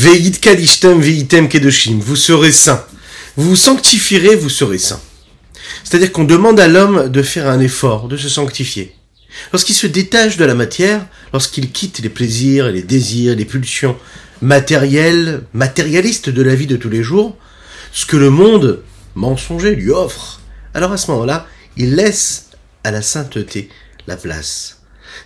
Ve'it kadishtem ve'item kedoshim. Vous serez saints. Vous vous sanctifierez, vous serez saints. C'est-à-dire qu'on demande à l'homme de faire un effort, de se sanctifier. Lorsqu'il se détache de la matière, lorsqu'il quitte les plaisirs, les désirs, les pulsions matérialistes de la vie de tous les jours, ce que le monde mensonger lui offre, alors à ce moment-là, il laisse à la sainteté la place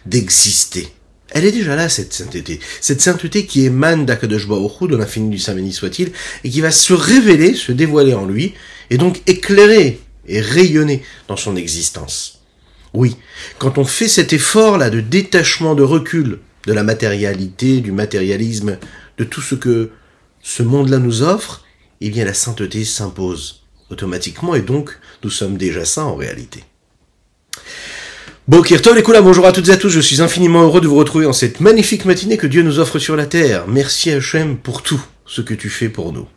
d'exister. Elle est déjà là, cette sainteté qui émane d'Akadosh Baruch Hu, de l'infini du Saint béni soit-il, et qui va se révéler, se dévoiler en lui, et donc éclairer et rayonner dans son existence. Oui, quand on fait cet effort-là de détachement, de recul de la matérialité, du matérialisme, de tout ce que ce monde-là nous offre, eh bien la sainteté s'impose automatiquement, et donc nous sommes déjà saints en réalité. Boker Tov les Koulam, bonjour à toutes et à tous, je suis infiniment heureux de vous retrouver en cette magnifique matinée que Dieu nous offre sur la terre. Merci Hachem pour tout ce que tu fais pour nous.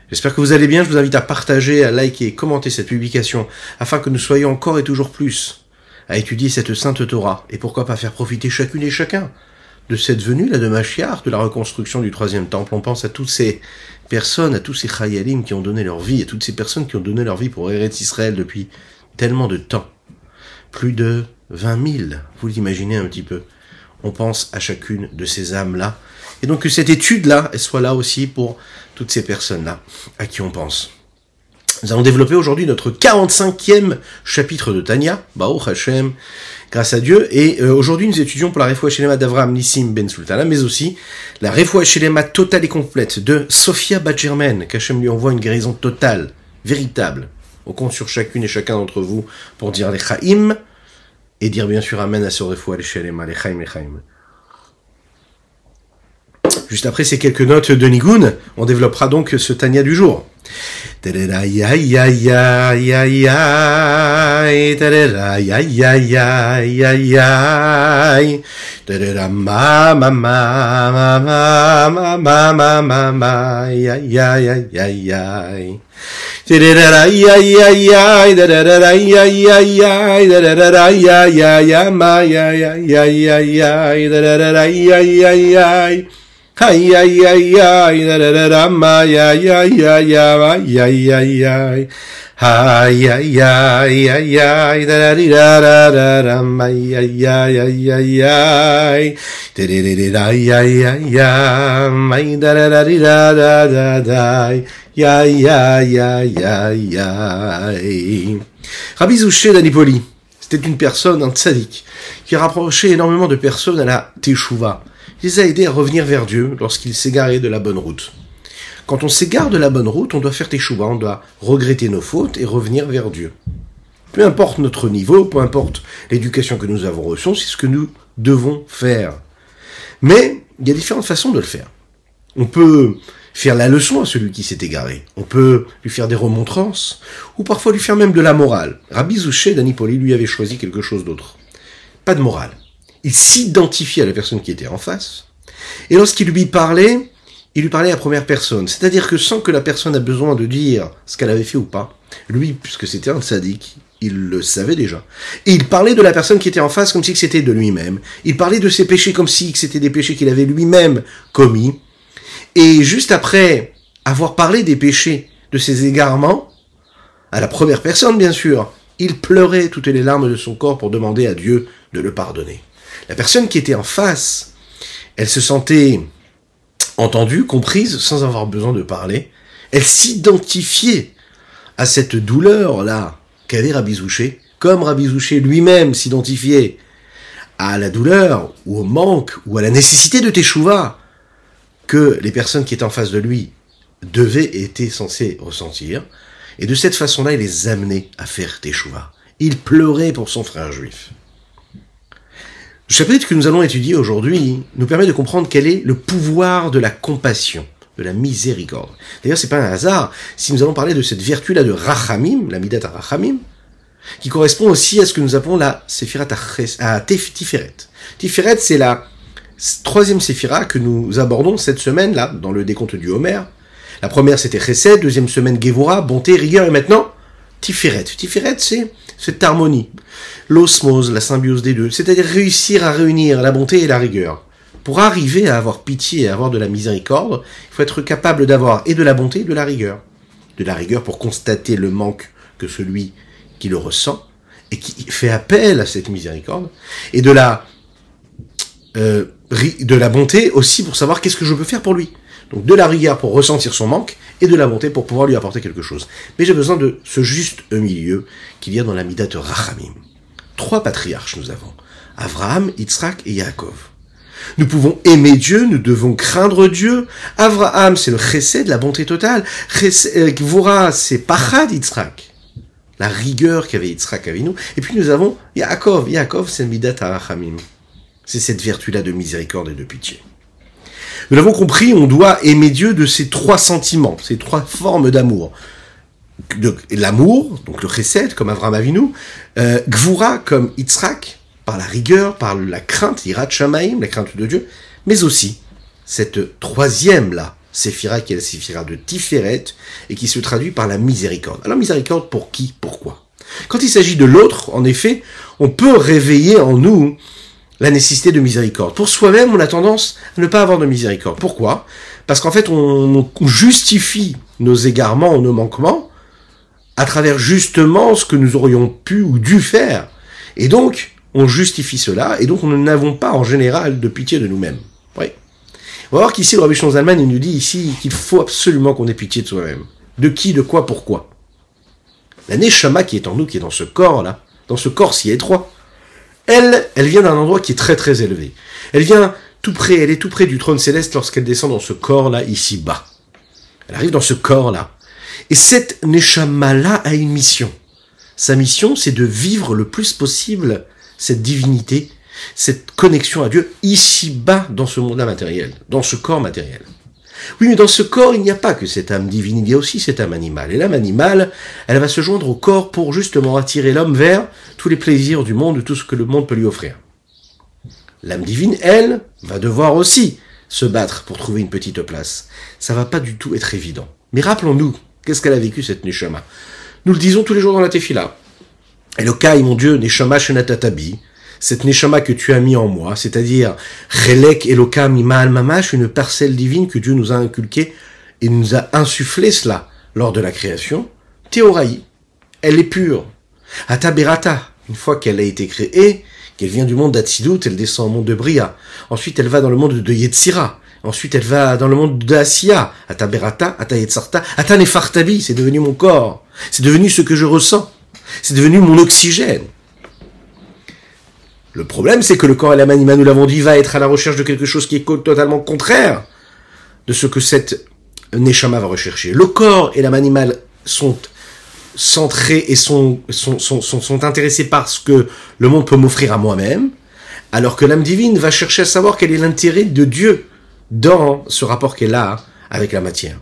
J'espère que vous allez bien, je vous invite à partager, à liker et commenter cette publication, afin que nous soyons encore et toujours plus à étudier cette sainte Torah, et pourquoi pas faire profiter chacune et chacun de cette venue là de Mashiach, de la reconstruction du troisième temple. On pense à toutes ces personnes, à tous ces chayalim qui ont donné leur vie, à toutes ces personnes qui ont donné leur vie pour Eretz Israël depuis tellement de temps. Plus de 20 000, vous l'imaginez un petit peu. On pense à chacune de ces âmes-là. Et donc que cette étude-là, elle soit là aussi pour toutes ces personnes-là à qui on pense. Nous allons développer aujourd'hui notre 45e chapitre de Tanya, Baruch Hashem, grâce à Dieu. Et aujourd'hui, nous étudions pour la Refoua Shelema d'Avraham Nissim Ben Sultana, mais aussi la Refoua Shelema totale et complète de Sophia Bat Germaine, qu'Hachem lui envoie une guérison totale, véritable. On compte sur chacune et chacun d'entre vous pour dire les Chaim et dire bien sûr Amen à ce Refoua Shelema, les Chaim, les Chaim. Juste après ces quelques notes de Nigun, on développera donc ce Tanya du jour. Ay ay ay ay da da da da ma ya ya ya ya ya ya ya ay ay ay ay ay da da da da da ma ya ya ya ya ya da da da ya ya ya ma da da da da da ya ya ya ya ya. Rabbi Zouché d'Anipoli, c'était une personne, un tzaddik, qui rapprochait énormément de personnes à la teshuva. Il les a aidés à revenir vers Dieu lorsqu'ils s'égaraient de la bonne route. Quand on s'égare de la bonne route, on doit faire teshuva, on doit regretter nos fautes et revenir vers Dieu. Peu importe notre niveau, peu importe l'éducation que nous avons reçue, c'est ce que nous devons faire. Mais il y a différentes façons de le faire. On peut faire la leçon à celui qui s'est égaré. On peut lui faire des remontrances, ou parfois lui faire même de la morale. Rabbi Zouché d'Anipoli lui avait choisi quelque chose d'autre. Pas de morale. Il s'identifiait à la personne qui était en face, et lorsqu'il lui parlait, il lui parlait à première personne. C'est-à-dire que sans que la personne ait besoin de dire ce qu'elle avait fait ou pas, lui, puisque c'était un tzaddik, il le savait déjà. Et il parlait de la personne qui était en face comme si c'était de lui-même. Il parlait de ses péchés comme si c'était des péchés qu'il avait lui-même commis. Et juste après avoir parlé des péchés, de ses égarements, à la première personne bien sûr, il pleurait toutes les larmes de son corps pour demander à Dieu de le pardonner. La personne qui était en face, elle se sentait entendue, comprise, sans avoir besoin de parler. Elle s'identifiait à cette douleur-là qu'avait Rabbi Zouché, comme Rabbi Zouché lui-même s'identifiait à la douleur, ou au manque, ou à la nécessité de teshuva que les personnes qui étaient en face de lui devaient et étaient censées ressentir. Et de cette façon-là, il les amenait à faire teshuva. Il pleurait pour son frère juif. Le chapitre que nous allons étudier aujourd'hui nous permet de comprendre quel est le pouvoir de la compassion, de la miséricorde. D'ailleurs, c'est pas un hasard si nous allons parler de cette vertu-là de Rachamim, la Midat Rachamim, qui correspond aussi à ce que nous appelons la Séphirat à Tiferet. Tiferet, c'est la troisième Séphira que nous abordons cette semaine-là, dans le décompte du Homer. La première, c'était Chesed, deuxième semaine, Gevura, bonté, rigueur, et maintenant, Tiferet. Tiferet, c'est cette harmonie, l'osmose, la symbiose des deux, c'est-à-dire réussir à réunir la bonté et la rigueur. Pour arriver à avoir pitié et à avoir de la miséricorde, il faut être capable d'avoir et de la bonté et de la rigueur. De la rigueur pour constater le manque que celui qui le ressent et qui fait appel à cette miséricorde, et de la bonté aussi pour savoir qu'est-ce que je peux faire pour lui. Donc de la rigueur pour ressentir son manque, et de la bonté pour pouvoir lui apporter quelque chose. Mais j'ai besoin de ce juste milieu qu'il y a dans la Midat Rachamim. 3 patriarches nous avons, Avraham, Yitzhak et Yaakov. Nous pouvons aimer Dieu, nous devons craindre Dieu. Avraham, c'est le chesed, la bonté totale. Gvura, c'est pachad Yitzhak, la rigueur qu'avait Yitzhak avec nous. Et puis nous avons Yaakov. Yaakov, c'est Midat Rachamim. C'est cette vertu-là de miséricorde et de pitié. Nous l'avons compris, on doit aimer Dieu de ces 3 sentiments, ces 3 formes d'amour. L'amour, donc le chesed, comme Avraham Avinu, Gvura, comme Yitzhak, par la rigueur, par la crainte, Yirat Shamaim, la crainte de Dieu, mais aussi cette 3e-là, Séphira, qui est la Séphira de Tiferet, et qui se traduit par la miséricorde. Alors miséricorde pour qui? Pourquoi? Quand il s'agit de l'autre, en effet, on peut réveiller en nous la nécessité de miséricorde. Pour soi-même, on a tendance à ne pas avoir de miséricorde. Pourquoi? Parce qu'en fait, on justifie nos égarements ou nos manquements à travers justement ce que nous aurions pu ou dû faire. Et donc, on justifie cela, et donc nous n'avons pas en général de pitié de nous-mêmes. Oui. On va voir qu'ici, le Rabbi Shlomo Zalman, il nous dit ici qu'il faut absolument qu'on ait pitié de soi-même. De qui, de quoi, pourquoi? La Neshama qui est en nous, qui est dans ce corps-là, dans ce corps si étroit, elle vient d'un endroit qui est très très élevé. Elle est tout près du trône céleste lorsqu'elle descend dans ce corps-là, ici bas. Elle arrive dans ce corps-là. Et cette Neshama-là a une mission. Sa mission, c'est de vivre le plus possible cette divinité, cette connexion à Dieu, ici bas dans ce monde-là matériel, dans ce corps matériel. Oui, mais dans ce corps, il n'y a pas que cette âme divine, il y a aussi cette âme animale. Et l'âme animale, elle va se joindre au corps pour justement attirer l'homme vers tous les plaisirs du monde, tout ce que le monde peut lui offrir. L'âme divine, elle, va devoir aussi se battre pour trouver une petite place. Ça va pas du tout être évident. Mais rappelons-nous, qu'est-ce qu'elle a vécu cette Neshama? Nous le disons tous les jours dans la Tefila. Elokai, mon Dieu, Neshama Shenatatabi, cette Neshama que tu as mis en moi, c'est-à-dire Chelek Elokam Imal Mamash, une parcelle divine que Dieu nous a inculquée et nous a insufflé cela lors de la création, Théoraï, elle est pure. Ataberata, une fois qu'elle a été créée, qu'elle vient du monde d'Atsidut, elle descend au monde de Bria. Ensuite, elle va dans le monde de Yetzira. Ensuite, elle va dans le monde d'Asiya. Ataberata, Atayetzarta, Atanefartabi, c'est devenu mon corps. C'est devenu ce que je ressens. C'est devenu mon oxygène. Le problème, c'est que le corps et l'âme animale, nous l'avons dit, va être à la recherche de quelque chose qui est totalement contraire de ce que cette Neshama va rechercher. Le corps et l'âme animale sont centrés et sont intéressés par ce que le monde peut m'offrir à moi-même, alors que l'âme divine va chercher à savoir quel est l'intérêt de Dieu dans ce rapport qu'elle a avec la matière.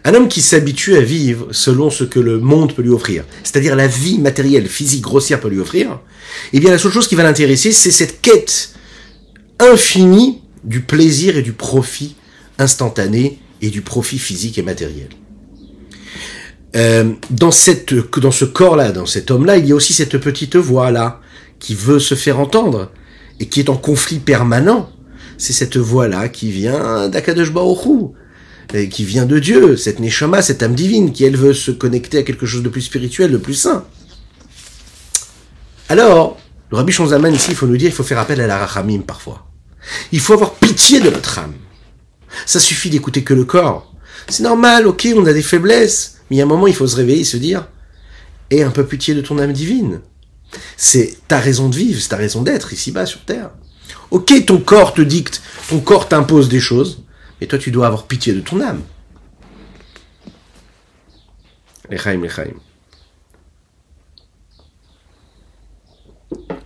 Un homme qui s'habitue à vivre selon ce que le monde peut lui offrir, c'est-à-dire la vie matérielle, physique, grossière peut lui offrir, eh bien la seule chose qui va l'intéresser, c'est cette quête infinie du plaisir et du profit instantané et du profit physique et matériel. Dans ce corps-là, dans cet homme-là, il y a aussi cette petite voix-là qui veut se faire entendre et qui est en conflit permanent. C'est cette voix-là qui vient d'Akadosh Baruch Hu, qui vient de Dieu, cette Neshama, cette âme divine, qui elle veut se connecter à quelque chose de plus spirituel, de plus saint. Alors, le Rabbi Shlomo Zalman ici, il faut nous dire, il faut faire appel à la Rachamim parfois. Il faut avoir pitié de notre âme. Ça suffit d'écouter que le corps. C'est normal, ok, on a des faiblesses, mais il y a un moment, il faut se réveiller et se dire, aie un peu pitié de ton âme divine. C'est ta raison de vivre, c'est ta raison d'être ici-bas sur terre. Ok, ton corps te dicte, ton corps t'impose des choses, mais toi, tu dois avoir pitié de ton âme. L'Echaim.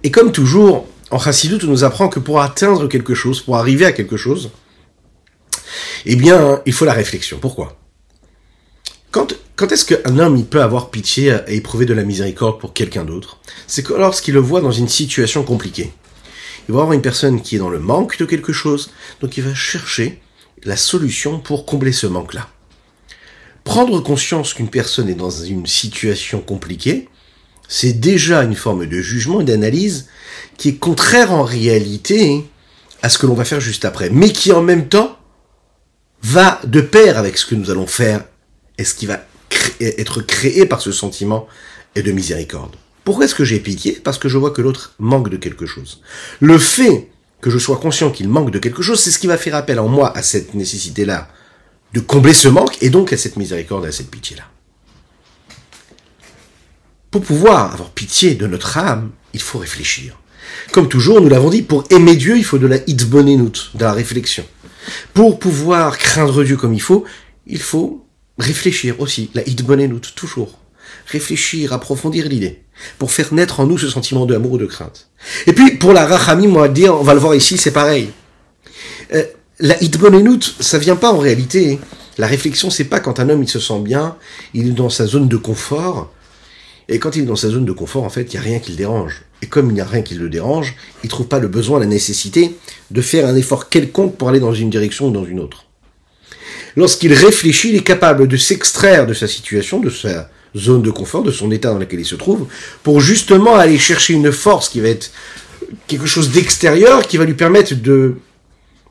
Et comme toujours, en Chassidut, on nous apprend que pour atteindre quelque chose, pour arriver à quelque chose, eh bien, il faut la réflexion. Pourquoi ? Quand est-ce qu'un homme il peut avoir pitié et éprouver de la miséricorde pour quelqu'un d'autre ? C'est que lorsqu'il le voit dans une situation compliquée. Il va avoir une personne qui est dans le manque de quelque chose, donc il va chercher la solution pour combler ce manque-là. Prendre conscience qu'une personne est dans une situation compliquée, c'est déjà une forme de jugement et d'analyse qui est contraire en réalité à ce que l'on va faire juste après, mais qui en même temps va de pair avec ce que nous allons faire et ce qui va être créé par ce sentiment et de miséricorde. Pourquoi est-ce que j'ai pitié? Parce que je vois que l'autre manque de quelque chose. Le fait que je sois conscient qu'il manque de quelque chose, c'est ce qui va faire appel en moi à cette nécessité-là de combler ce manque et donc à cette miséricorde et à cette pitié-là. Pour pouvoir avoir pitié de notre âme, il faut réfléchir. Comme toujours, nous l'avons dit, pour aimer Dieu, il faut de la hitbonenut, de la réflexion. Pour pouvoir craindre Dieu comme il faut réfléchir aussi, la hitbonenut, toujours. Réfléchir, approfondir l'idée, pour faire naître en nous ce sentiment d'amour ou de crainte. Et puis, pour la rachamim, on va le voir ici, c'est pareil. La hitbonenut, ça vient pas en réalité. La réflexion, c'est pas quand un homme il se sent bien, il est dans sa zone de confort, et quand il est dans sa zone de confort, en fait, il n'y a rien qui le dérange. Et comme il n'y a rien qui le dérange, il ne trouve pas le besoin, la nécessité de faire un effort quelconque pour aller dans une direction ou dans une autre. Lorsqu'il réfléchit, il est capable de s'extraire de sa situation, de sa zone de confort, de son état dans lequel il se trouve, pour justement aller chercher une force qui va être quelque chose d'extérieur, qui va lui permettre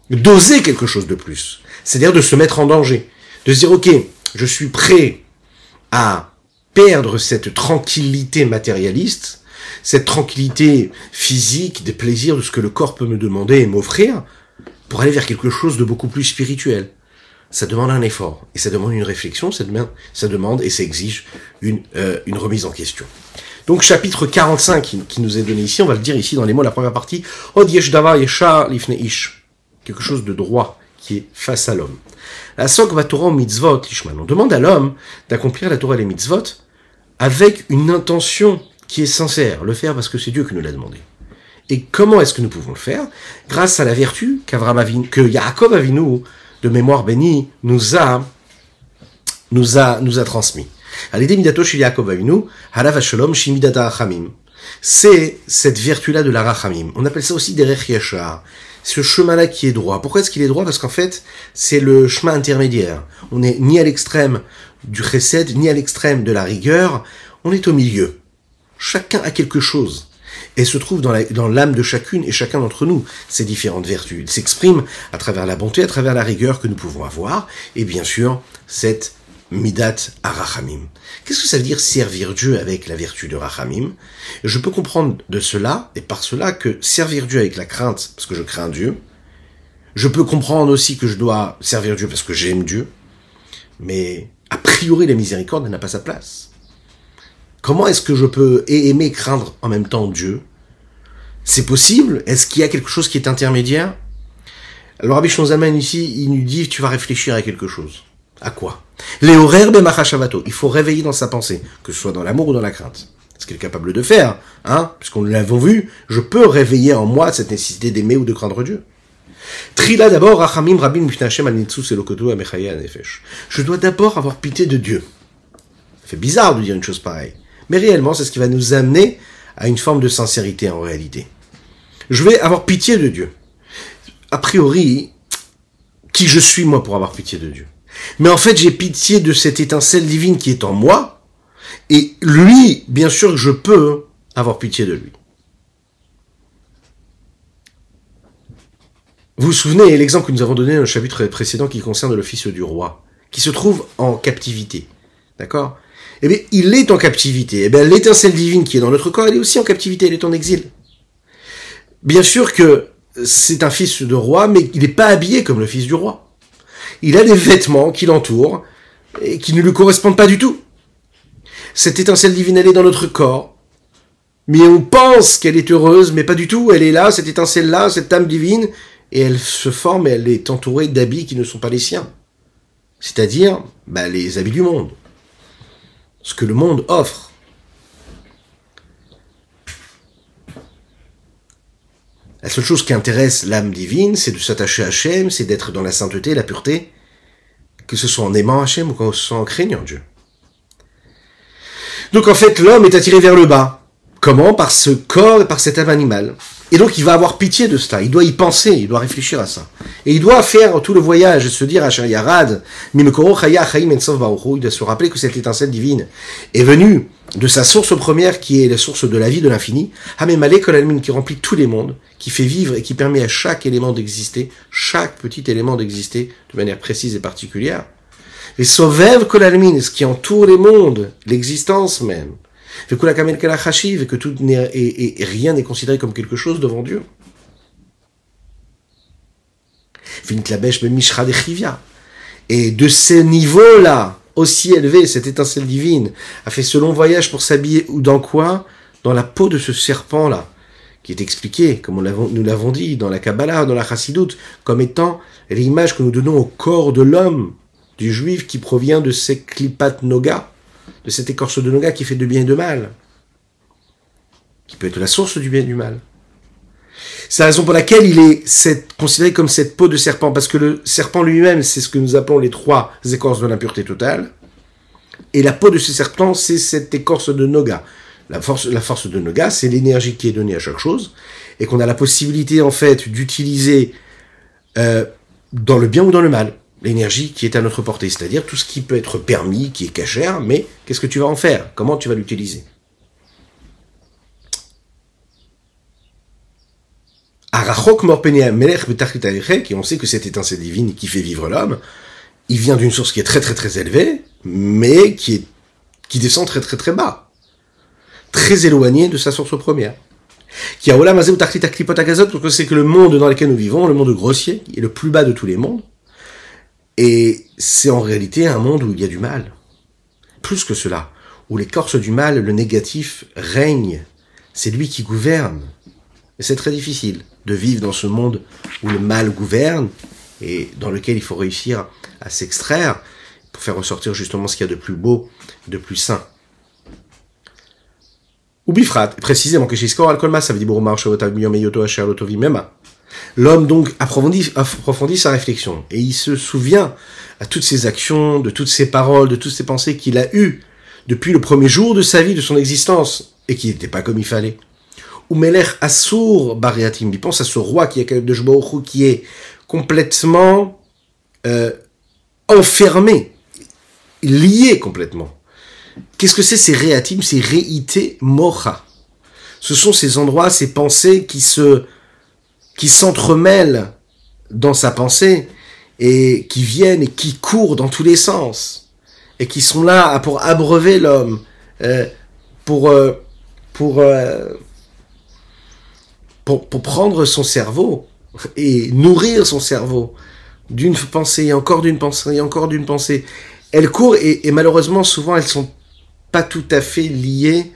d'oser quelque chose de plus. C'est-à-dire de se mettre en danger. De se dire, ok, je suis prêt à perdre cette tranquillité matérialiste, cette tranquillité physique, des plaisirs, de ce que le corps peut me demander et m'offrir, pour aller vers quelque chose de beaucoup plus spirituel. Ça demande un effort, et ça demande une réflexion, ça demande et ça exige une remise en question. Donc chapitre 45 qui nous est donné ici, on va le dire ici dans les mots, la première partie, Od yesh davar yeshar lifnei ish, quelque chose de droit qui est face à l'homme. La sok va Torah mitzvot lishman. On demande à l'homme d'accomplir la Torah et les mitzvot avec une intention qui est sincère, le faire parce que c'est Dieu qui nous l'a demandé. Et comment est-ce que nous pouvons le faire? Grâce à la vertu que Yaakov Avinu, de mémoire bénie, nous a transmis. C'est cette vertu-là de la rachamim. On appelle ça aussi derech yashar. Ce chemin-là qui est droit. Pourquoi est-ce qu'il est droit? Parce qu'en fait, c'est le chemin intermédiaire. On n'est ni à l'extrême du chesed, ni à l'extrême de la rigueur. On est au milieu. Chacun a quelque chose. Et se trouve dans l'âme de chacune et chacun d'entre nous, ces différentes vertus. Ils s'expriment à travers la bonté, à travers la rigueur que nous pouvons avoir, et bien sûr, cette midat arachamim. Qu'est-ce que ça veut dire servir Dieu avec la vertu de rachamim? Je peux comprendre de cela, et par cela, que servir Dieu avec la crainte, parce que je crains Dieu. Je peux comprendre aussi que je dois servir Dieu parce que j'aime Dieu. Mais, a priori, la miséricorde n'a pas sa place. Comment est-ce que je peux aimer, craindre en même temps Dieu? C'est possible? Est-ce qu'il y a quelque chose qui est intermédiaire? Alors Rabbi Shonzaman ici, il nous dit, tu vas réfléchir à quelque chose. À quoi? Les horaires de Machashavato. Il faut réveiller dans sa pensée, que ce soit dans l'amour ou dans la crainte. Ce qu'il est capable de faire, puisqu'on l'avons vu, je peux réveiller en moi cette nécessité d'aimer ou de craindre Dieu. Trila d'abord, Rachamim Rabim Mifnachem Al-Nitsus Elokoto Amechaya Nefesh. Je dois d'abord avoir pitié de Dieu. Ça fait bizarre de dire une chose pareille. Mais réellement, c'est ce qui va nous amener à une forme de sincérité en réalité. Je vais avoir pitié de Dieu. A priori, qui je suis moi pour avoir pitié de Dieu? Mais en fait, j'ai pitié de cette étincelle divine qui est en moi, et lui, bien sûr, je peux avoir pitié de lui. Vous vous souvenez l'exemple que nous avons donné dans le chapitre précédent qui concerne le fils du roi, qui se trouve en captivité. D'accord? Eh bien, il est en captivité. Eh bien, l'étincelle divine qui est dans notre corps, elle est aussi en captivité, elle est en exil. Bien sûr que c'est un fils de roi, mais il n'est pas habillé comme le fils du roi. Il a des vêtements qui l'entourent et qui ne lui correspondent pas du tout. Cette étincelle divine, elle est dans notre corps, mais on pense qu'elle est heureuse, mais pas du tout. Elle est là, cette étincelle-là, cette âme divine, et elle se forme et elle est entourée d'habits qui ne sont pas les siens. C'est-à-dire, les habits du monde. Ce que le monde offre. La seule chose qui intéresse l'âme divine, c'est de s'attacher à Hachem, c'est d'être dans la sainteté, la pureté, que ce soit en aimant Hachem ou que ce soit en craignant Dieu. Donc en fait, l'homme est attiré vers le bas. Comment? Par ce corps et par cette âme animale. Et donc il va avoir pitié de cela, il doit y penser, il doit réfléchir à ça. Et il doit faire tout le voyage et se dire à Yarad, il doit se rappeler que cette étincelle divine est venue de sa source première qui est la source de la vie de l'infini, qui remplit tous les mondes, qui fait vivre et qui permet à chaque élément d'exister, chaque petit élément d'exister de manière précise et particulière. Et Sovev Kolalmin, ce qui entoure les mondes, l'existence même. Et que tout et rien n'est considéré comme quelque chose devant Dieu. Et de ces niveaux-là, aussi élevés, cette étincelle divine a fait ce long voyage pour s'habiller ou dans quoi? Dans la peau de ce serpent-là, qui est expliqué, comme nous l'avons dit, dans la Kabbalah, dans la Chassidoute, comme étant l'image que nous donnons au corps de l'homme, du juif qui provient de ces klipat noga, de cette écorce de noga qui fait de bien et de mal, qui peut être la source du bien et du mal. C'est la raison pour laquelle il est considéré comme cette peau de serpent, parce que le serpent lui-même, c'est ce que nous appelons les 3 écorces de l'impureté totale, et la peau de ce serpent, c'est cette écorce de noga. La force de noga, c'est l'énergie qui est donnée à chaque chose, et qu'on a la possibilité, en fait, d'utiliser dans le bien ou dans le mal, l'énergie qui est à notre portée, c'est-à-dire tout ce qui peut être permis, qui est cachère, mais qu'est-ce que tu vas en faire? Comment tu vas l'utiliser? Arachok morpenia melech betachlit alechet, et on sait que cette étincelle divine qui fait vivre l'homme, il vient d'une source qui est très très très élevée, mais qui descend très très très bas, très éloignée de sa source première. Qui a olam azeh utachlit aklipot agazot, parce que c'est que le monde dans lequel nous vivons, le monde grossier, est le plus bas de tous les mondes, et c'est en réalité un monde où il y a du mal. Plus que cela, où l'écorce du mal, le négatif, règne. C'est lui qui gouverne. Et c'est très difficile de vivre dans ce monde où le mal gouverne et dans lequel il faut réussir à s'extraire pour faire ressortir justement ce qu'il y a de plus beau, de plus sain. Ou bifrat, précisément que chez Skor al-Kolma, ça veut dire l'homme donc approfondit sa réflexion et il se souvient à toutes ses actions, de toutes ses paroles, de toutes ses pensées qu'il a eues depuis le premier jour de sa vie, de son existence, et qui n'était pas comme il fallait. Ou Melech Assour Bariatim, il pense à ce roi qui est complètement enfermé, lié complètement. Qu'est-ce que c'est ces réatim, ces réité mocha? Ce sont ces endroits, ces pensées qui s'entremêlent dans sa pensée et qui viennent et qui courent dans tous les sens et qui sont là pour abreuver l'homme, pour prendre son cerveau et nourrir son cerveau d'une pensée et encore d'une pensée et encore d'une pensée. Elles courent et malheureusement souvent elles sont pas tout à fait liées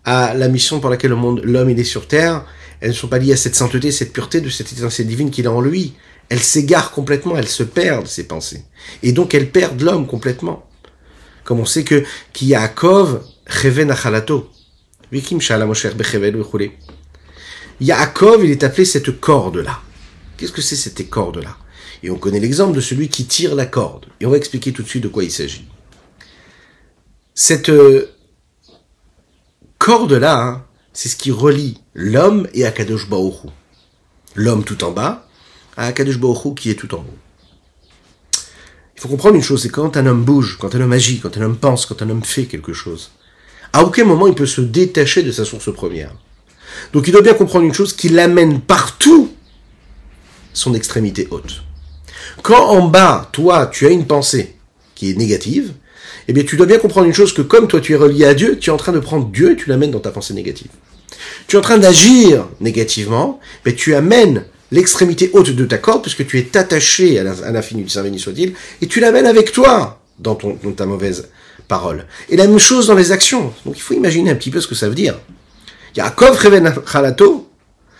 à la mission pour laquelle l'homme il est sur terre. Elles ne sont pas liées à cette sainteté, cette pureté de cette étincelle divine qu'il a en lui. Elles s'égarent complètement, elles se perdent, ces pensées. Et donc elles perdent l'homme complètement. Comme on sait que Ki Yaakov Cheve Nachalato. Vikim Shala Mosher Bechevel Bechule. Yaakov, il est appelé cette corde-là. Qu'est-ce que c'est cette corde-là? Et on connaît l'exemple de celui qui tire la corde. Et on va expliquer tout de suite de quoi il s'agit. Cette corde-là, c'est ce qui relie l'homme et Akadosh Baruch Hu. L'homme tout en bas, à Akadosh Baruch Hu qui est tout en haut. Il faut comprendre une chose, c'est quand un homme bouge, quand un homme agit, quand un homme pense, quand un homme fait quelque chose, à aucun moment il peut se détacher de sa source première. Donc il doit bien comprendre une chose, qu'il amène partout son extrémité haute. Quand en bas, toi, tu as une pensée qui est négative, eh bien tu dois bien comprendre une chose, que comme toi tu es relié à Dieu, tu es en train de prendre Dieu et tu l'amènes dans ta pensée négative. Tu es en train d'agir négativement, mais tu amènes l'extrémité haute de ta corde, puisque tu es attaché à l'infini du Saint béni soit-il, et tu l'amènes avec toi dans ta mauvaise parole. Et la même chose dans les actions. Donc il faut imaginer un petit peu ce que ça veut dire. Yaakov Reven Chalato,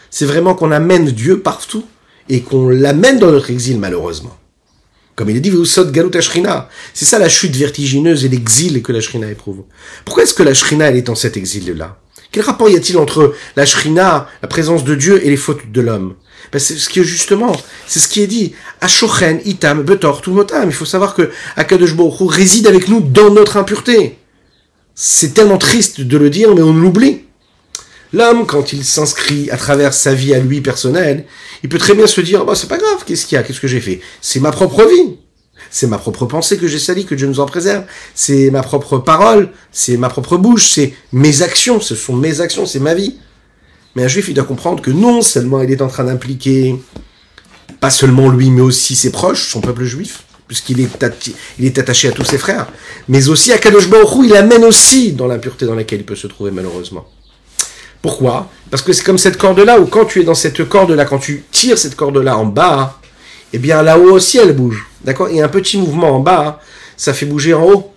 c'est vraiment qu'on amène Dieu partout, et qu'on l'amène dans notre exil malheureusement. Comme il est dit, Veusot Galut Ashrina. C'est ça la chute vertigineuse et l'exil que la Shrina éprouve. Pourquoi est-ce que la Shrina, elle est dans cet exil-là? Quel rapport y a-t-il entre la Shrina, la présence de Dieu, et les fautes de l'homme? Ben c'est ce qui est justement, c'est ce qui est dit. Ashochen, Itam, Betor, Tumotam. Il faut savoir que Akadosh Baruch Hu réside avec nous dans notre impureté. C'est tellement triste de le dire, mais on l'oublie. L'homme, quand il s'inscrit à travers sa vie à lui personnelle, il peut très bien se dire, bah, c'est pas grave, qu'est-ce qu'il y a, qu'est-ce que j'ai fait? C'est ma propre vie. C'est ma propre pensée que j'ai salie, que Dieu nous en préserve. C'est ma propre parole, c'est ma propre bouche, c'est mes actions, ce sont mes actions, c'est ma vie. Mais un juif, il doit comprendre que non seulement il est en train d'impliquer, pas seulement lui, mais aussi ses proches, son peuple juif, puisqu'il est attaché à tous ses frères, mais aussi à Kadosh Baruch Hu, il amène aussi dans l'impureté dans laquelle il peut se trouver malheureusement. Pourquoi? Parce que c'est comme cette corde-là, où quand tu es dans cette corde-là, quand tu tires cette corde-là en bas, eh bien là-haut aussi elle bouge. D'accord? Et un petit mouvement en bas, ça fait bouger en haut.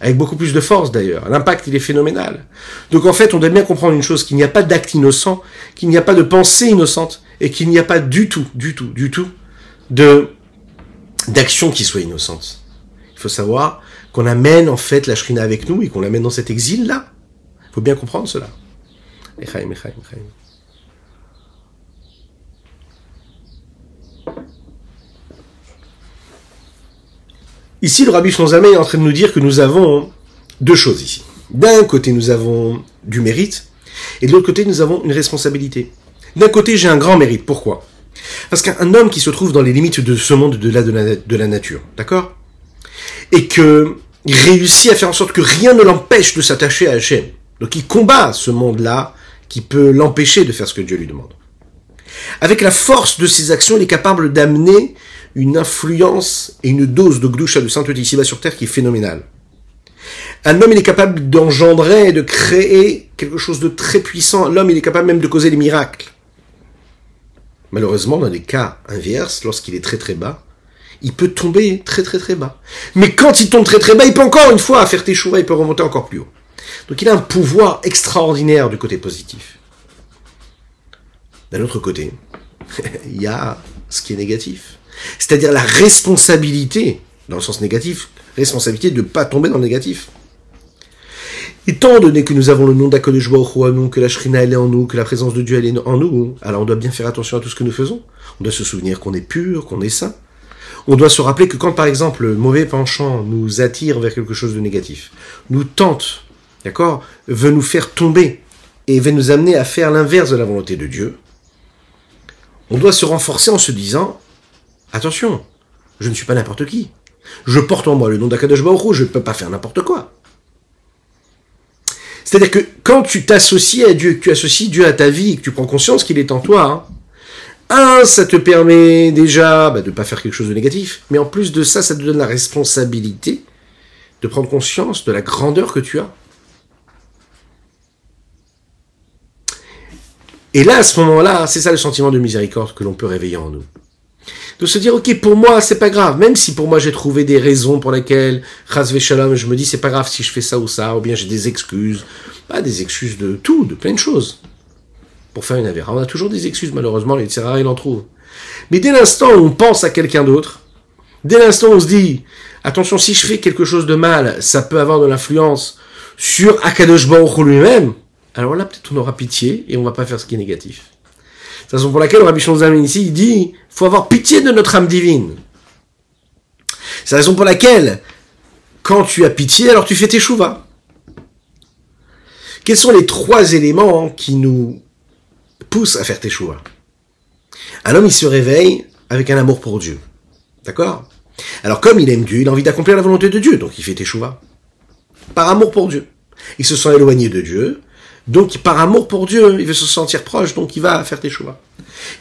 Avec beaucoup plus de force d'ailleurs. L'impact, il est phénoménal. Donc en fait, on doit bien comprendre une chose, qu'il n'y a pas d'acte innocent, qu'il n'y a pas de pensée innocente, et qu'il n'y a pas du tout d'action qui soit innocente. Il faut savoir qu'on amène en fait la Shrina avec nous, et qu'on l'amène dans cet exil-là. Il faut bien comprendre cela. Echaim, echaim, echaim. Ici, le Rabbi Shlomo est en train de nous dire que nous avons deux choses ici. D'un côté, nous avons du mérite, et de l'autre côté, nous avons une responsabilité. D'un côté, j'ai un grand mérite. Pourquoi? Parce qu'un homme qui se trouve dans les limites de ce monde de la nature, d'accord? Et que il réussit à faire en sorte que rien ne l'empêche de s'attacher à Hachem. Donc il combat ce monde-là qui peut l'empêcher de faire ce que Dieu lui demande. Avec la force de ses actions, il est capable d'amener une influence et une dose de Gdusha, de sainteté ici-bas sur terre qui est phénoménale. Un homme, il est capable d'engendrer, de créer quelque chose de très puissant. L'homme, il est capable même de causer des miracles. Malheureusement, dans les cas inverses, lorsqu'il est très très bas, il peut tomber très très très bas. Mais quand il tombe très très bas, il peut encore une fois faire teshuva, il peut remonter encore plus haut. Donc il a un pouvoir extraordinaire du côté positif. D'un autre côté, il y a ce qui est négatif. C'est-à-dire la responsabilité, dans le sens négatif, responsabilité de ne pas tomber dans le négatif. Étant donné que nous avons le nom d'Akadosh Baruch Hu en nous, que la Shrina elle est en nous, que la présence de Dieu elle est en nous, alors on doit bien faire attention à tout ce que nous faisons. On doit se souvenir qu'on est pur, qu'on est saint. On doit se rappeler que quand par exemple le mauvais penchant nous attire vers quelque chose de négatif, nous tente, d'accord, veut nous faire tomber et veut nous amener à faire l'inverse de la volonté de Dieu, on doit se renforcer en se disant attention, je ne suis pas n'importe qui. Je porte en moi le nom d'Akadosh Baruch Hu, je ne peux pas faire n'importe quoi. C'est-à-dire que quand tu t'associes à Dieu, que tu associes Dieu à ta vie, que tu prends conscience qu'il est en toi, ça te permet déjà de ne pas faire quelque chose de négatif, mais en plus de ça, ça te donne la responsabilité de prendre conscience de la grandeur que tu as. Et là, à ce moment-là, c'est ça le sentiment de miséricorde que l'on peut réveiller en nous. De se dire, ok, pour moi, c'est pas grave, même si pour moi j'ai trouvé des raisons pour lesquelles, chas v'shalom, je me dis, c'est pas grave si je fais ça ou ça, ou bien j'ai des excuses, pas des excuses de tout, de plein de choses, pour faire une avéra. On a toujours des excuses, malheureusement, les tzara, il en trouve. Mais dès l'instant où on pense à quelqu'un d'autre, dès l'instant où on se dit, attention, si je fais quelque chose de mal, ça peut avoir de l'influence sur Akadosh Baruch Hu lui-même, alors là, peut-être on aura pitié, et on va pas faire ce qui est négatif. C'est la raison pour laquelle Rabbi Shlomo ici, il dit, il faut avoir pitié de notre âme divine. C'est la raison pour laquelle, quand tu as pitié, alors tu fais teshuva. Quels sont les trois éléments qui nous poussent à faire teshuva? Un homme, il se réveille avec un amour pour Dieu. D'accord? Alors comme il aime Dieu, il a envie d'accomplir la volonté de Dieu, donc il fait teshuva. Par amour pour Dieu. Il se sent éloigné de Dieu, donc par amour pour Dieu, il veut se sentir proche, donc il va faire teshuva.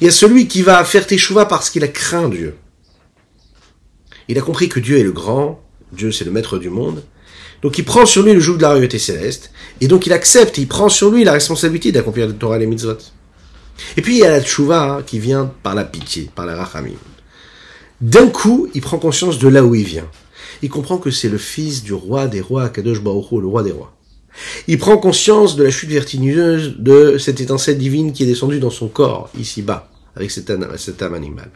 Il y a celui qui va faire teshuva parce qu'il a craint Dieu. Il a compris que Dieu est le grand, Dieu c'est le maître du monde, donc il prend sur lui le joug de la royauté céleste, et donc il accepte, il prend sur lui la responsabilité d'accomplir la Torah et les mitzvot. Et puis il y a la teshuva qui vient par la pitié, par la rachamim. D'un coup, il prend conscience de là où il vient. Il comprend que c'est le fils du roi des rois, Kadosh Baruch Hu, le roi des rois. Il prend conscience de la chute vertigineuse de cette étincelle divine qui est descendue dans son corps, ici-bas, avec cette âme animale.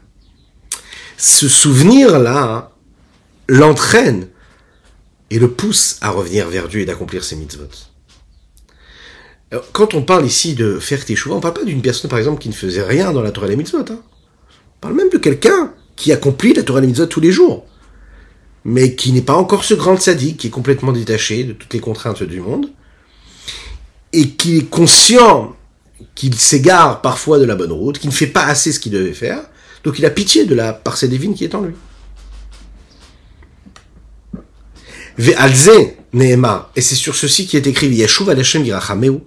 Ce souvenir-là l'entraîne et le pousse à revenir vers Dieu et d'accomplir ses mitzvot. Alors, quand on parle ici de faire teshuva, on ne parle pas d'une personne, par exemple, qui ne faisait rien dans la Torah et les mitzvot. On parle même de quelqu'un qui accomplit la Torah et les mitzvot tous les jours, mais qui n'est pas encore ce grand tzaddik, qui est complètement détaché de toutes les contraintes du monde, et qui est conscient qu'il s'égare parfois de la bonne route, qu'il ne fait pas assez ce qu'il devait faire, donc il a pitié de la parcelle divine qui est en lui. Ve'alze ne'ema, et c'est sur ceci qui est écrit, Yeshuv Hashem yirachameu,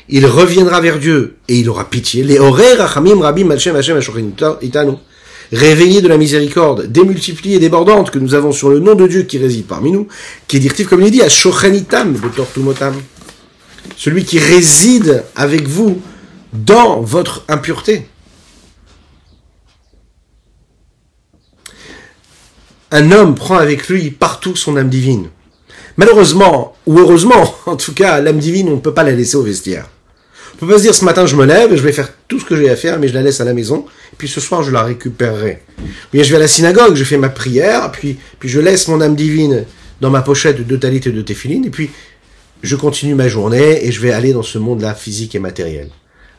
il reviendra vers Dieu et il aura pitié. Les orei rachamim rabim Hashem Hashem ashochin itanu, réveillé de la miséricorde démultipliée et débordante que nous avons sur le nom de Dieu qui réside parmi nous, qui est directif comme il dit, ashochin itam betortumotam, celui qui réside avec vous dans votre impureté. Un homme prend avec lui partout son âme divine. Malheureusement, ou heureusement, en tout cas, l'âme divine, on ne peut pas la laisser au vestiaire. On ne peut pas se dire, ce matin, je me lève, je vais faire tout ce que j'ai à faire, mais je la laisse à la maison, et puis ce soir, je la récupérerai. Bien, je vais à la synagogue, je fais ma prière, puis je laisse mon âme divine dans ma pochette de talit et de téphilines, et puis je continue ma journée, et je vais aller dans ce monde-là physique et matériel.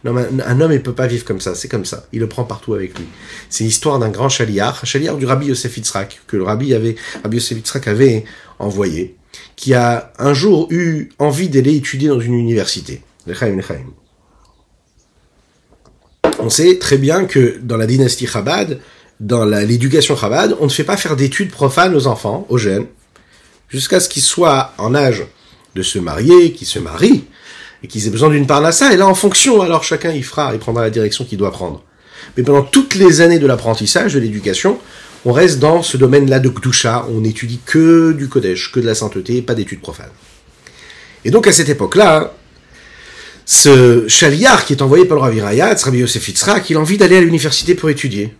Non, un homme, il ne peut pas vivre comme ça, c'est comme ça. Il le prend partout avec lui. C'est l'histoire d'un grand chaliar du Rabbi Yosef Yitzhak, que Rabbi Yosef Yitzhak avait envoyé, qui a un jour eu envie d'aller étudier dans une université. On sait très bien que dans la dynastie Chabad, dans l'éducation Chabad, on ne fait pas faire d'études profanes aux enfants, aux jeunes, jusqu'à ce qu'ils soient en âge de se marier, qu'ils se marient, et qu'ils aient besoin d'une parnassa, et là, en fonction, alors chacun il prendra la direction qu'il doit prendre. Mais pendant toutes les années de l'apprentissage, de l'éducation, on reste dans ce domaine-là de Kdusha, on n'étudie que du Kodesh, que de la sainteté, pas d'études profanes. Et donc, à cette époque-là, ce chaliar qui est envoyé par le Rabbi Rayatz, Rabbi Yosef Yitzhak, il a envie d'aller à l'université pour étudier.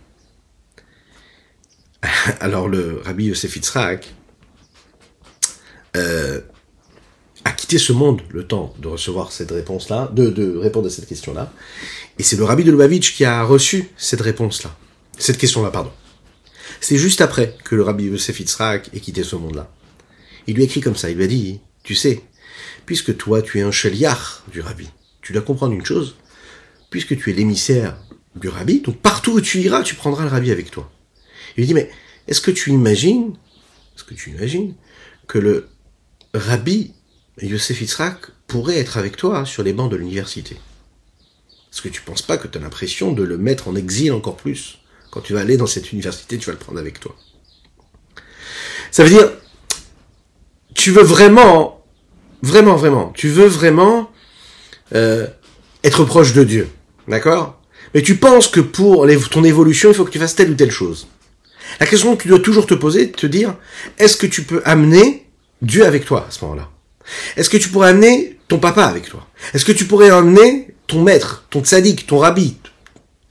Alors, le Rabbi Yosef Yitzhak a quitté ce monde le temps de recevoir cette réponse-là, de répondre à cette question-là. Et c'est le Rabbi de Lubavitch qui a reçu cette réponse-là. Cette question-là, pardon. C'est juste après que le Rabbi Yosef Yitzhak ait quitté ce monde-là. Il lui a écrit comme ça, il lui a dit, tu sais, puisque toi tu es un chaliar du Rabbi, tu dois comprendre une chose, puisque tu es l'émissaire du Rabbi, donc partout où tu iras, tu prendras le Rabbi avec toi. Il lui dit, mais est-ce que tu imagines que le Rabbi Yosef Yitzhak pourrait être avec toi sur les bancs de l'université? Est-ce que tu penses pas que tu as l'impression de le mettre en exil encore plus? Quand tu vas aller dans cette université, tu vas le prendre avec toi. Ça veut dire, tu veux vraiment, être proche de Dieu, d'accord? Mais tu penses que pour ton évolution, il faut que tu fasses telle ou telle chose. La question que tu dois toujours te poser, te dire, est-ce que tu peux amener Dieu avec toi à ce moment-là? Est-ce que tu pourrais amener ton papa avec toi? Est-ce que tu pourrais amener ton maître, ton tzaddik, ton rabbi?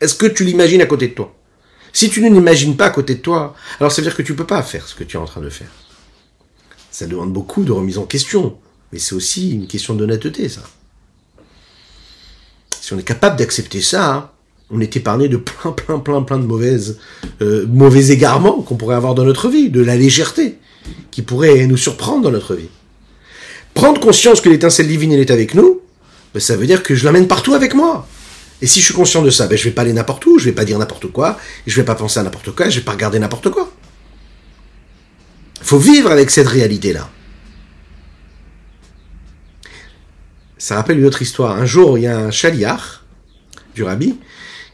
Est-ce que tu l'imagines à côté de toi? Si tu ne l'imagines pas à côté de toi, alors ça veut dire que tu ne peux pas faire ce que tu es en train de faire. Ça demande beaucoup de remise en question, mais c'est aussi une question d'honnêteté, ça. Si on est capable d'accepter ça, hein, on est épargné de plein de mauvais égarements qu'on pourrait avoir dans notre vie, de la légèreté qui pourrait nous surprendre dans notre vie. Prendre conscience que l'étincelle divine elle est avec nous, ben ça veut dire que je l'amène partout avec moi. Et si je suis conscient de ça, ben je vais pas aller n'importe où, je vais pas dire n'importe quoi, je vais pas penser à n'importe quoi, je vais pas regarder n'importe quoi. Faut vivre avec cette réalité-là. Ça rappelle une autre histoire. Un jour, il y a un chaliar du Rabbi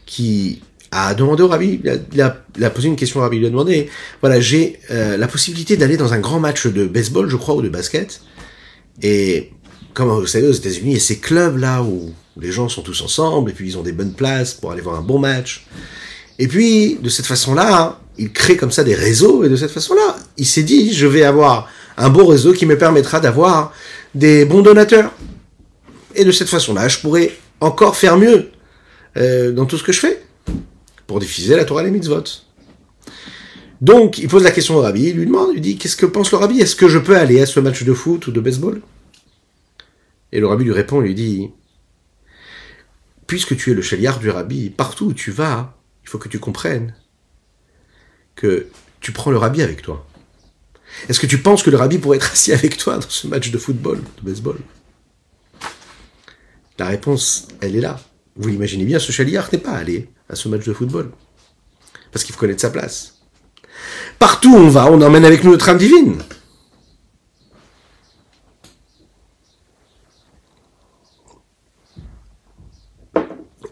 qui a demandé au Rabbi, il a posé une question au Rabbi, il lui a demandé, voilà, j'ai la possibilité d'aller dans un grand match de baseball, je crois, ou de basket, et comme vous savez, aux États-Unis, il y a ces clubs-là où les gens sont tous ensemble, et puis ils ont des bonnes places pour aller voir un bon match. Et puis, de cette façon-là, il crée comme ça des réseaux, et de cette façon-là, il s'est dit, je vais avoir un bon réseau qui me permettra d'avoir des bons donateurs. Et de cette façon-là, je pourrais encore faire mieux dans tout ce que je fais, pour diffuser la Torah et les mitzvot. Donc, il pose la question au Rabbi, il lui demande, il dit, qu'est-ce que pense le Rabbi? Est-ce que je peux aller à ce match de foot ou de baseball? Et le Rabbi lui répond, il lui dit, puisque tu es le chaliar du Rabbi, partout où tu vas, il faut que tu comprennes que tu prends le Rabbi avec toi. Est-ce que tu penses que le Rabbi pourrait être assis avec toi dans ce match de football, de baseball? La réponse, elle est là. Vous l'imaginez bien, ce chaliar n'est pas allé à ce match de football. Parce qu'il faut connaître sa place. Partout où on va, on emmène avec nous notre âme divine.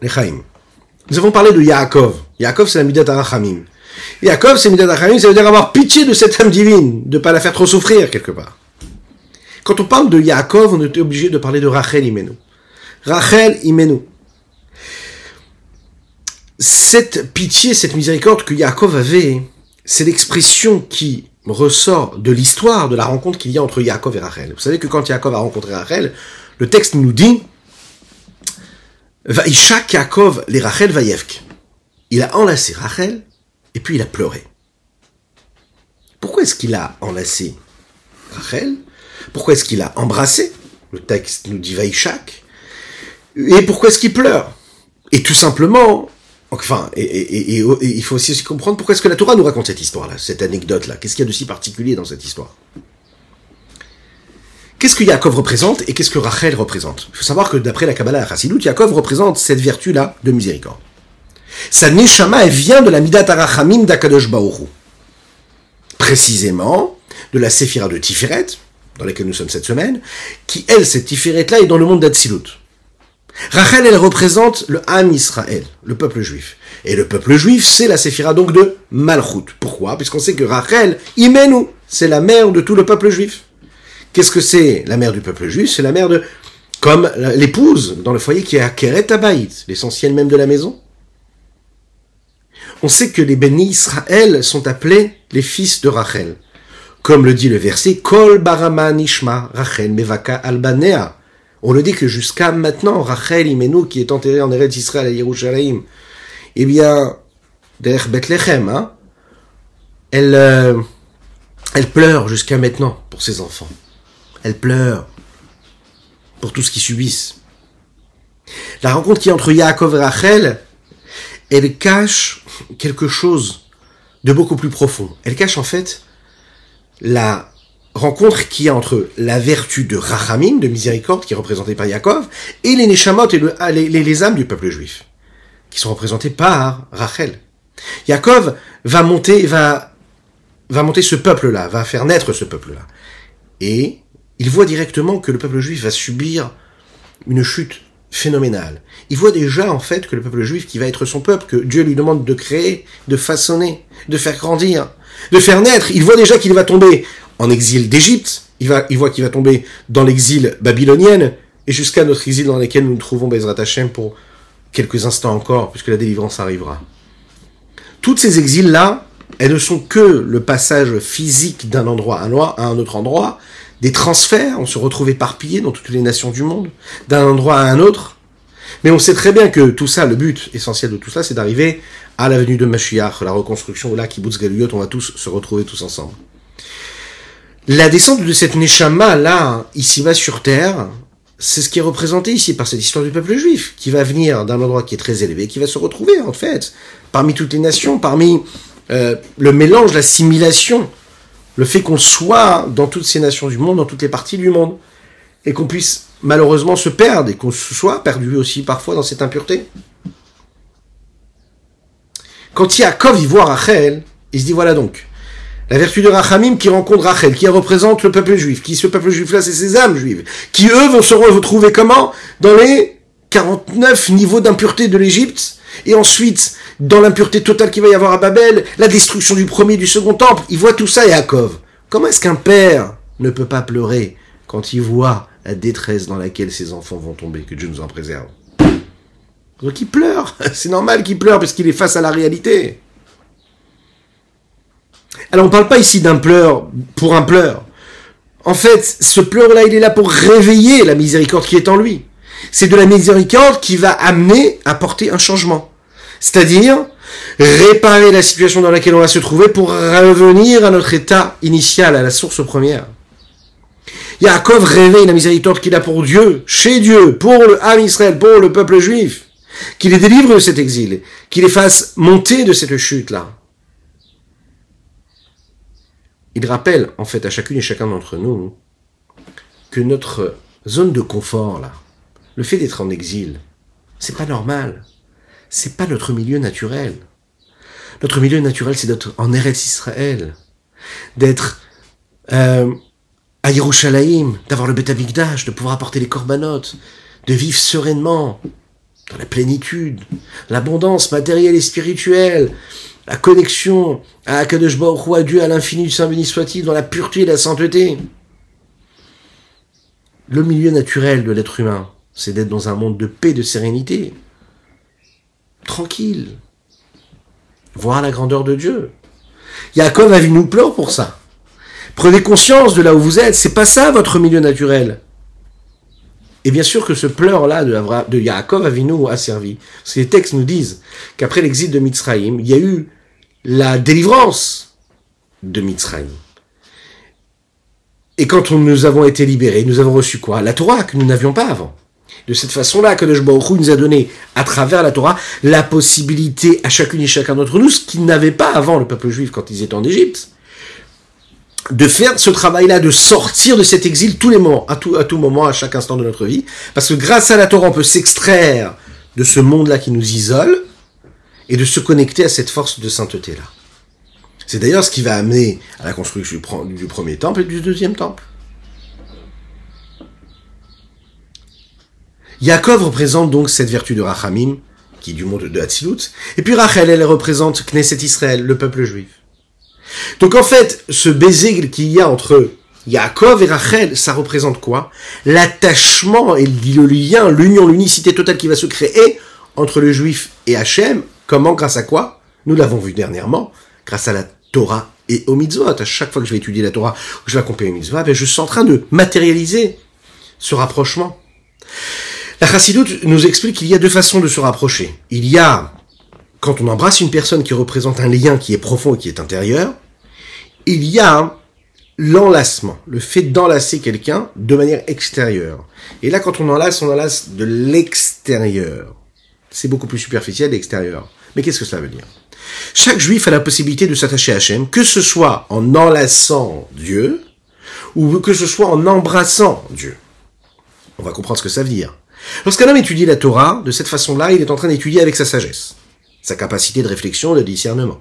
les Chaim. Nous avons parlé de Yaakov. Yaakov, c'est la Midat HaRachamim. Yaakov, c'est Midat HaRachamim, ça veut dire avoir pitié de cette âme divine, de ne pas la faire trop souffrir, quelque part. Quand on parle de Yaakov, on était obligé de parler de Rachel Imenu. Rachel Imenu. Cette pitié, cette miséricorde que Yaakov avait, c'est l'expression qui ressort de l'histoire, de la rencontre qu'il y a entre Yaakov et Rachel. Vous savez que quand Yaakov a rencontré Rachel, le texte nous dit Vaïchak Yaakov les Rachel Vaïevk. Il a enlacé Rachel et puis il a pleuré. Pourquoi est-ce qu'il a enlacé Rachel? Pourquoi est-ce qu'il a embrassé? Le texte nous dit Vaïchak. Et pourquoi est-ce qu'il pleure? Et tout simplement, enfin, et il faut aussi comprendre pourquoi est-ce que la Torah nous raconte cette histoire-là, cette anecdote-là. Qu'est-ce qu'il y a de si particulier dans cette histoire? Qu'est-ce que Yaakov représente et qu'est-ce que Rachel représente? Il faut savoir que d'après la Kabbalah Chassidut, Yaakov représente cette vertu-là de miséricorde. Sa neshama, elle vient de la Midat HaRachamim d'Akadosh Baruch Hu. Précisément, de la Séphira de Tiferet, dans laquelle nous sommes cette semaine, qui, elle, cette Tiferet-là, est dans le monde d'Atsilut. Rachel, elle représente le Ham Israël, le peuple juif. Et le peuple juif, c'est la Séphira donc de Malchut. Pourquoi? Puisqu'on sait que Rachel, Imenu, c'est la mère de tout le peuple juif. Qu'est-ce que c'est la mère du peuple juif? C'est la mère de, comme l'épouse dans le foyer qui est à Keret Habayit, l'essentiel même de la maison. On sait que les bénis Israël sont appelés les fils de Rachel. Comme le dit le verset, Kol barama nishma Rachel mevaka albanea. On le dit que jusqu'à maintenant, Rachel Imenu, qui est enterrée en Eretz Israël à Yerushalayim, eh bien, derrière Bethléem, hein, elle pleure jusqu'à maintenant pour ses enfants. Elle pleure pour tout ce qu'ils subissent. La rencontre qui est entre Yaakov et Rachel, elle cache quelque chose de beaucoup plus profond. Elle cache en fait la rencontre qu'il y a entre la vertu de Rachamim, de miséricorde, qui est représentée par Yaakov, et les Neshamot et les âmes du peuple juif, qui sont représentées par Rachel. Yaakov va monter ce peuple-là, va faire naître ce peuple-là. Et il voit directement que le peuple juif va subir une chute phénoménale. Il voit déjà, en fait, que le peuple juif, qui va être son peuple, que Dieu lui demande de créer, de façonner, de faire grandir, de faire naître, il voit déjà qu'il va tomber en exil d'Égypte, il voit qu'il va tomber dans l'exil babylonienne, et jusqu'à notre exil dans lequel nous nous trouvons, Bezrat Hashem, pour quelques instants encore, puisque la délivrance arrivera. Toutes ces exils-là, elles ne sont que le passage physique d'un endroit à un autre endroit, des transferts, on se retrouve éparpillés dans toutes les nations du monde, d'un endroit à un autre, mais on sait très bien que tout ça, le but essentiel de tout ça, c'est d'arriver à la venue de Mashiach, la reconstruction, là, Kibbutz Galuyot, on va tous se retrouver tous ensemble. La descente de cette Neshama, là, ici-bas sur terre, c'est ce qui est représenté ici par cette histoire du peuple juif, qui va venir d'un endroit qui est très élevé, qui va se retrouver, en fait, parmi toutes les nations, parmi le mélange, l'assimilation, le fait qu'on soit dans toutes ces nations du monde, dans toutes les parties du monde, et qu'on puisse malheureusement se perdre, et qu'on soit perdu aussi parfois dans cette impureté. Quand Yaakov y voit Rachel, il se dit voilà donc, la vertu de Rachamim qui rencontre Rachel, qui représente le peuple juif, qui ce peuple juif-là, c'est ses âmes juives, qui eux vont se retrouver comment? Dans les 49 niveaux d'impureté de l'Égypte, et ensuite, dans l'impureté totale qu'il va y avoir à Babel, la destruction du premier et du second temple, il voit tout ça, Yaakov. Comment est-ce qu'un père ne peut pas pleurer quand il voit la détresse dans laquelle ses enfants vont tomber, que Dieu nous en préserve? Donc il pleure, c'est normal qu'il pleure, parce qu'il est face à la réalité. Alors on ne parle pas ici d'un pleur pour un pleur. En fait, ce pleur-là, il est là pour réveiller la miséricorde qui est en lui. C'est de la miséricorde qui va amener à porter un changement. C'est-à-dire, réparer la situation dans laquelle on va se trouver pour revenir à notre état initial, à la source première. Yaakov réveille la miséricorde qu'il a pour Dieu, chez Dieu, pour le Ham Israël, pour le peuple juif, qu'il les délivre de cet exil, qu'il les fasse monter de cette chute-là. Il rappelle, en fait, à chacune et chacun d'entre nous, que notre zone de confort, là, le fait d'être en exil, c'est pas normal. C'est pas notre milieu naturel. Notre milieu naturel, c'est d'être en Eretz Israël, d'être à Yerushalayim, d'avoir le Beth Amikdash, de pouvoir apporter les korbanot, de vivre sereinement, dans la plénitude, l'abondance matérielle et spirituelle, la connexion à Akadosh Baruch Hu, à Dieu, à l'infini du Saint béni soit-il, dans la pureté et la sainteté. Le milieu naturel de l'être humain, c'est d'être dans un monde de paix, de sérénité, tranquille, voir la grandeur de Dieu. Yaakov Avinu pleure pour ça. Prenez conscience de là où vous êtes, c'est pas ça votre milieu naturel. Et bien sûr que ce pleur-là de Yaakov Avinu a servi. Parce que les textes nous disent qu'après l'exil de Mitzrayim, il y a eu la délivrance de Mitzrayim. Et quand nous avons été libérés, nous avons reçu quoi? La Torah, que nous n'avions pas avant. De cette façon-là, Kadosh Baruch Hu nous a donné, à travers la Torah, la possibilité à chacune et chacun d'entre nous, ce qu'ils n'avaient pas avant le peuple juif quand ils étaient en Égypte, de faire ce travail-là, de sortir de cet exil tous les moments, à tout moment, à chaque instant de notre vie. Parce que grâce à la Torah, on peut s'extraire de ce monde-là qui nous isole et de se connecter à cette force de sainteté-là. C'est d'ailleurs ce qui va amener à la construction du premier temple et du deuxième temple. Yaakov représente donc cette vertu de Rachamim, qui est du monde de Hatzilut, et puis Rachel, elle représente Knesset Israël, le peuple juif. Donc en fait, ce baiser qu'il y a entre Yaakov et Rachel, ça représente quoi? L'attachement et le lien, l'union, l'unicité totale qui va se créer entre le juif et Hachem. Comment? Grâce à quoi? Nous l'avons vu dernièrement, grâce à la Torah et aux mitzvot. À chaque fois que je vais étudier la Torah, que je vais accomplir une mitzvah, je suis en train de matérialiser ce rapprochement. La Chassidoute nous explique qu'il y a deux façons de se rapprocher. Il y a, quand on embrasse une personne qui représente un lien qui est profond et qui est intérieur, il y a l'enlacement, le fait d'enlacer quelqu'un de manière extérieure. Et là, quand on enlace de l'extérieur. C'est beaucoup plus superficiel et extérieur. Mais qu'est-ce que cela veut dire? Chaque juif a la possibilité de s'attacher à Hachem, que ce soit en enlaçant Dieu, ou que ce soit en embrassant Dieu. On va comprendre ce que ça veut dire. Lorsqu'un homme étudie la Torah, de cette façon-là, il est en train d'étudier avec sa sagesse, sa capacité de réflexion, de discernement.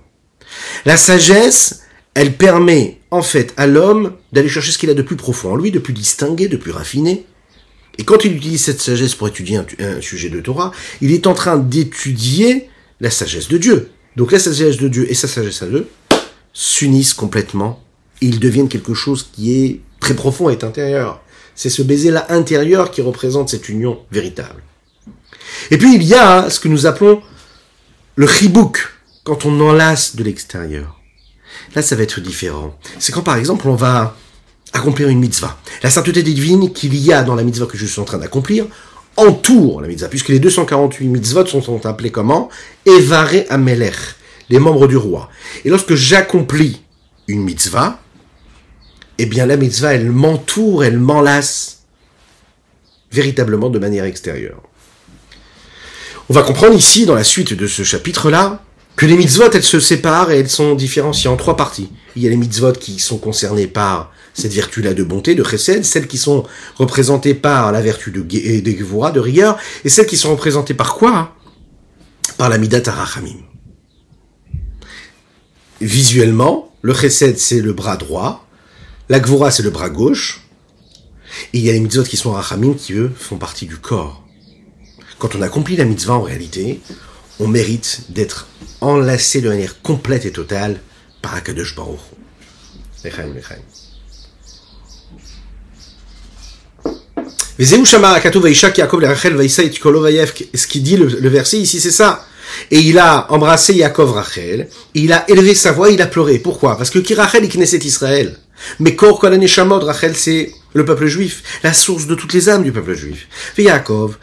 La sagesse, elle permet, en fait, à l'homme d'aller chercher ce qu'il a de plus profond en lui, de plus distingué, de plus raffiné. Et quand il utilise cette sagesse pour étudier un sujet de Torah, il est en train d'étudier la sagesse de Dieu. Donc la sagesse de Dieu et sa sagesse à deux s'unissent complètement. Et ils deviennent quelque chose qui est très profond et intérieur. C'est ce baiser-là intérieur qui représente cette union véritable. Et puis il y a ce que nous appelons le chibouk, quand on enlace de l'extérieur. Là, ça va être différent. C'est quand, par exemple, on va accomplir une mitzvah. La sainteté divine qu'il y a dans la mitzvah que je suis en train d'accomplir entoure la mitzvah, puisque les 248 mitzvot sont appelés comment? Evare Amelech, les membres du roi. Et lorsque j'accomplis une mitzvah, eh bien la mitzvah, elle m'entoure, elle m'enlace véritablement de manière extérieure. On va comprendre ici, dans la suite de ce chapitre-là, que les mitzvot, elles se séparent et elles sont différenciées en trois parties. Il y a les mitzvot qui sont concernés par cette vertu-là de bonté, de chesed, celles qui sont représentées par la vertu de gevura, de rigueur, et celles qui sont représentées par quoi? Par la midat harachamim. Visuellement, le chesed, c'est le bras droit, la gevura, c'est le bras gauche, et il y a les mitzvot qui sont harachamim qui, eux, font partie du corps. Quand on accomplit la mitzvah, en réalité, on mérite d'être enlacé de manière complète et totale par Akadosh Baruch Hu. Lechaim, lechaim. Vezeu shama katuv Ishak Yaakov leRachel vaïsa et kolo vayev. Ce qui dit le verset ici, c'est ça. Et il a embrassé Yaakov Rachel, il a élevé sa voix, il a pleuré. Pourquoi? Parce que qui Rachel, il Knesset Israël. Mais Kor Kol HaNeshamot, Rachel, c'est le peuple juif, la source de toutes les âmes du peuple juif. Et Yaakov,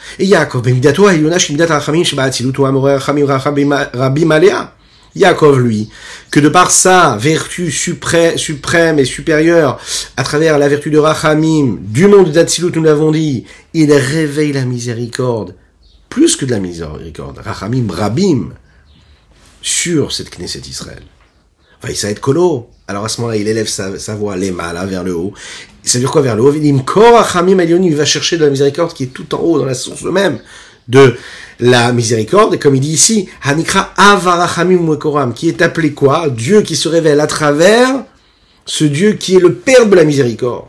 bemidato ha'iluna shemidat ha'rachamim sheba hatzilut hu amoreh ha'rachamim rabim alea. Yaakov, lui, que de par sa vertu suprême et supérieure, à travers la vertu de Rachamim, du monde d'Hatzilut, nous l'avons dit, il réveille la miséricorde, plus que de la miséricorde, Rachamim rabim, sur cette Knesset Israël. Vaïsa et kolo. Alors à ce moment-là, il élève sa voix, les malas, vers le haut. Ça veut dire quoi vers le haut? Il va chercher de la miséricorde qui est tout en haut, dans la source même de la miséricorde. Et comme il dit ici, Hanikra Avarachamim Wekoram, qui est appelé quoi? Dieu qui se révèle à travers ce Dieu qui est le Père de la miséricorde.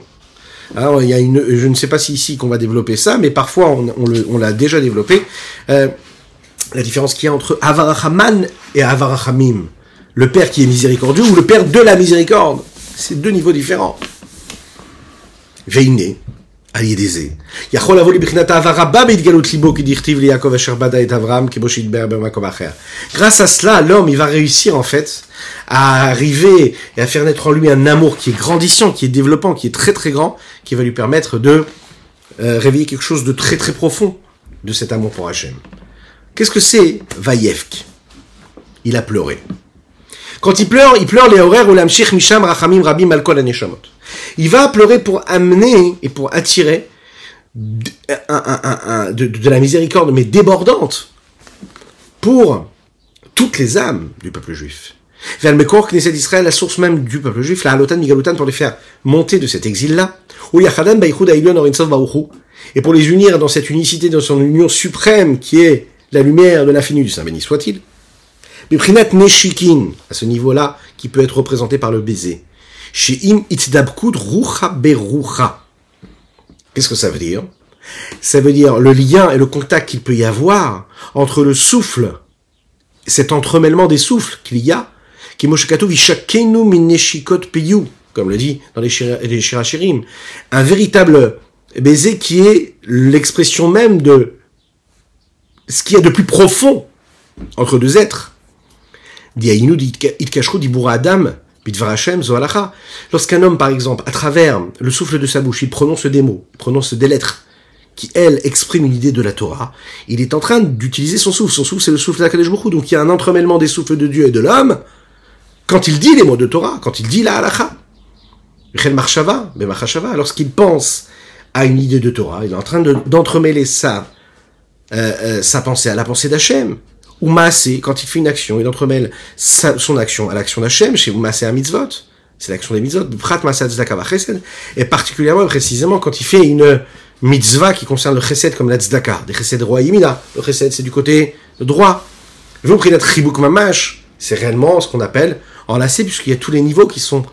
Alors, il y a je ne sais pas si ici qu'on va développer ça, mais parfois on l'a déjà développé. La différence qu'il y a entre Avarachaman et Avarachamim. Le Père qui est miséricordieux ou le Père de la miséricorde. C'est deux niveaux différents. Veine, Aliédézé. Yachol avoli bichinata avarabba beitgalut libo ki dirtiv li Yaakov asher bada et Avram ki boshit ber bemakom acher. Grâce à cela, l'homme, il va réussir, en fait, à arriver et à faire naître en lui un amour qui est grandissant, qui est développant, qui est très très grand, qui va lui permettre de réveiller quelque chose de très très profond de cet amour pour Hachem. Qu'est-ce que c'est Vayevk? Il a pleuré. Quand il pleure les horaires ou l'amshich misham rachamim rabim al kol haneshamot. Il va pleurer pour amener et pour attirer de la miséricorde, mais débordante, pour toutes les âmes du peuple juif. Vers le Mekor Knesset d'Israël, la source même du peuple juif, la Halotan Migalutan, pour les faire monter de cet exil-là, et pour les unir dans cette unicité, dans son union suprême, qui est la lumière de l'infini du Saint béni soit-il. Biprinat Neshikin, à ce niveau-là, qui peut être représenté par le baiser. She'im itdabkud rucha berucha. Qu'est-ce que ça veut dire? Ça veut dire le lien et le contact qu'il peut y avoir entre le souffle, cet entremêlement des souffles qu'il y a, qui moshekatu vishakenu min neshikot piyu, comme le dit dans les Shirachirim, un véritable baiser qui est l'expression même de ce qu'il y a de plus profond entre deux êtres. Lorsqu'un homme, par exemple, à travers le souffle de sa bouche, il prononce des mots, il prononce des lettres, qui, elles, expriment une idée de la Torah, il est en train d'utiliser son souffle. Son souffle, c'est le souffle d'Akadosh Baruch Hu. Donc il y a un entremêlement des souffles de Dieu et de l'homme, quand il dit les mots de Torah, quand il dit la halakha. Lorsqu'il pense à une idée de Torah, il est en train d'entremêler sa pensée à la pensée d'Hachem. Ou Maasé, quand il fait une action, il entremêle son action à l'action d'Hachem, chez Maasé à mitzvot, c'est l'action des mitzvot, Prat Maasé Tzedaka Vachesed, et particulièrement, précisément, quand il fait une mitzvah qui concerne le chesed comme la tzedaka, des chesed roi yimina, le chesed c'est du côté droit. Vous prenez notre chibuk mamash, c'est réellement ce qu'on appelle enlacé, puisqu'il y a tous les niveaux qui sont,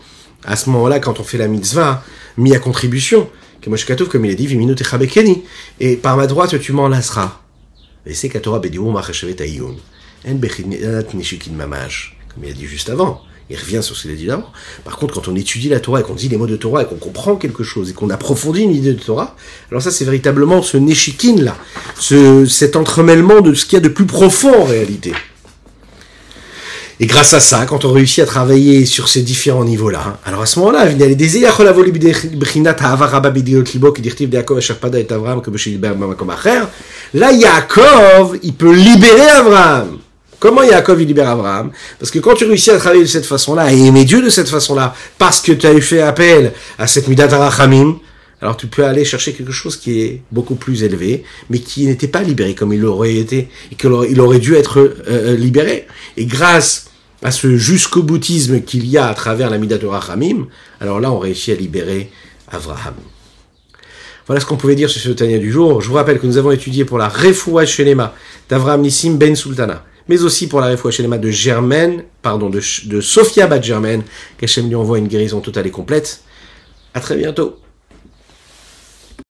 à ce moment-là, quand on fait la mitzvah, mis à contribution, comme il a dit, viminu techabekeni, et par ma droite tu m'enlaceras. Et c'est qu'Atorah Bediou Machachevet Ayun. En Bechinat Nishikin Mamash. Comme il a dit juste avant. Il revient sur ce qu'il a dit d'avant. Par contre, quand on étudie la Torah et qu'on dit les mots de Torah et qu'on comprend quelque chose et qu'on approfondit une idée de Torah, alors ça, c'est véritablement ce Neshikin là. Cet entremêlement de ce qu'il y a de plus profond en réalité. Et grâce à ça, quand on réussit à travailler sur ces différents niveaux-là, alors à ce moment-là, là, Yaakov, il peut libérer Abraham. Comment Yaakov, il libère Abraham? Parce que quand tu réussis à travailler de cette façon-là, et aimer Dieu de cette façon-là, parce que tu as fait appel à cette Midat HaRachamim, alors tu peux aller chercher quelque chose qui est beaucoup plus élevé, mais qui n'était pas libéré comme il aurait été, et qu'il aurait dû être libéré. Et grâce à ce jusqu'au boutisme qu'il y a à travers la Midat HaRachamim, alors là, on réussit à libérer Abraham. Voilà ce qu'on pouvait dire sur ce Tanya du jour. Je vous rappelle que nous avons étudié pour la Refoua Shelema d'Avraham Nissim Ben Sultana, mais aussi pour la Refoua Shelema de Germaine, de Sophia Bat Germaine, qu'Hachem lui envoie une guérison totale et complète. À très bientôt.